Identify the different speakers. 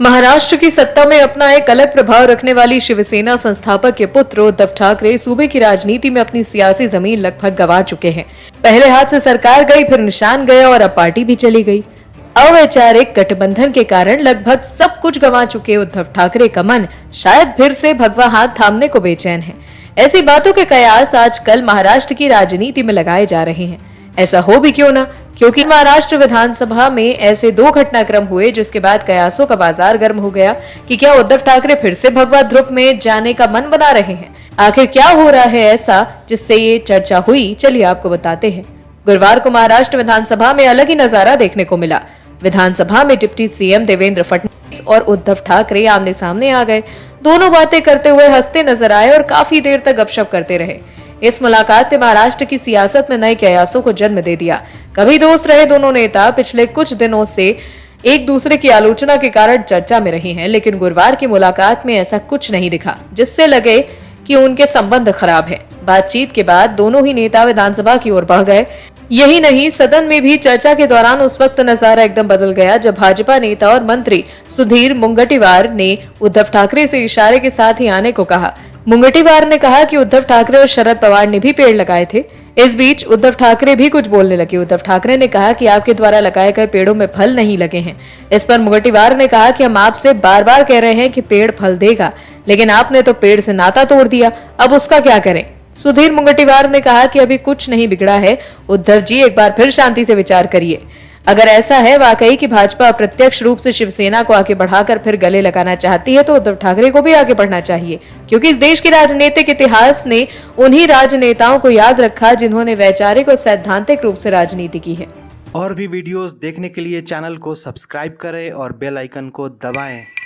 Speaker 1: महाराष्ट्र की सत्ता में अपना एक अलग प्रभाव रखने वाली शिवसेना संस्थापक के पुत्र उद्धव ठाकरे सूबे की राजनीति में अपनी सियासी जमीन लगभग गंवा चुके हैं। पहले हाथ से सरकार गई, फिर निशान गया और अब पार्टी भी चली गई। अवैचारिक गठबंधन के कारण लगभग सब कुछ गंवा चुके उद्धव ठाकरे का मन शायद फिर से भगवा हाथ थामने को बेचैन है। ऐसी बातों के कयास आजकल महाराष्ट्र की राजनीति में लगाए जा रहे हैं। ऐसा हो भी क्यों ना, क्योंकि महाराष्ट्र विधानसभा में ऐसे दो घटनाक्रम हुए जिसके बाद कयासों का बाजार गर्म हो गया कि क्या उद्धव ठाकरे फिर से भगवा ध्रुव में जाने का मन बना रहे हैं। आखिर क्या हो रहा है ऐसा जिससे ये चर्चा हुई, चलिए आपको बताते हैं। गुरुवार को महाराष्ट्र विधानसभा में अलग ही नजारा देखने को मिला। विधानसभा में डिप्टी सीएम देवेंद्र फडणवीस और उद्धव ठाकरे आमने सामने आ गए। दोनों बातें करते हुए हंसते नजर आए और काफी देर तक गपशप करते रहे। इस मुलाकात ने महाराष्ट्र की सियासत में नए कयासों को जन्म दे दिया। कभी दोस्त रहे दोनों नेता पिछले कुछ दिनों से एक दूसरे की आलोचना के कारण चर्चा में रहे हैं, लेकिन गुरुवार की मुलाकात में ऐसा कुछ नहीं दिखा जिससे लगे कि उनके संबंध खराब है। बातचीत के बाद दोनों ही नेता विधानसभा की ओर बढ़ गए। यही नहीं, सदन में भी चर्चा के दौरान उस वक्त नजारा एकदम बदल गया जब भाजपा नेता और मंत्री सुधीर मुनगंटीवार ने उद्धव ठाकरे से इशारे के साथ ही आने को कहा। मुनगंटीवार ने कहा कि उद्धव ठाकरे और शरद पवार ने भी पेड़ लगाए थे। इस बीच उद्धव ठाकरे भी कुछ बोलने लगे। उद्धव ठाकरे ने कहा कि आपके द्वारा लगाए गए पेड़ों में फल नहीं लगे हैं। इस पर मुनगंटीवार ने कहा कि हम आपसे बार बार कह रहे हैं कि पेड़ फल देगा, लेकिन आपने तो पेड़ से नाता तोड़ दिया, अब उसका क्या करें। सुधीर मुनगंटीवार ने कहा कि अभी कुछ नहीं बिगड़ा है, उद्धव जी एक बार फिर शांति से विचार करिए। अगर ऐसा है वाकई कि भाजपा अप्रत्यक्ष रूप से शिवसेना को आगे बढ़ाकर फिर गले लगाना चाहती है तो उद्धव ठाकरे को भी आगे बढ़ना चाहिए, क्योंकि इस देश के राजनीतिक इतिहास ने उन्हीं राजनेताओं को याद रखा जिन्होंने वैचारिक और सैद्धांतिक रूप से राजनीति की है।
Speaker 2: और भी वीडियोस देखने के लिए चैनल को सब्सक्राइब करें और बेल आइकन को दबाएं।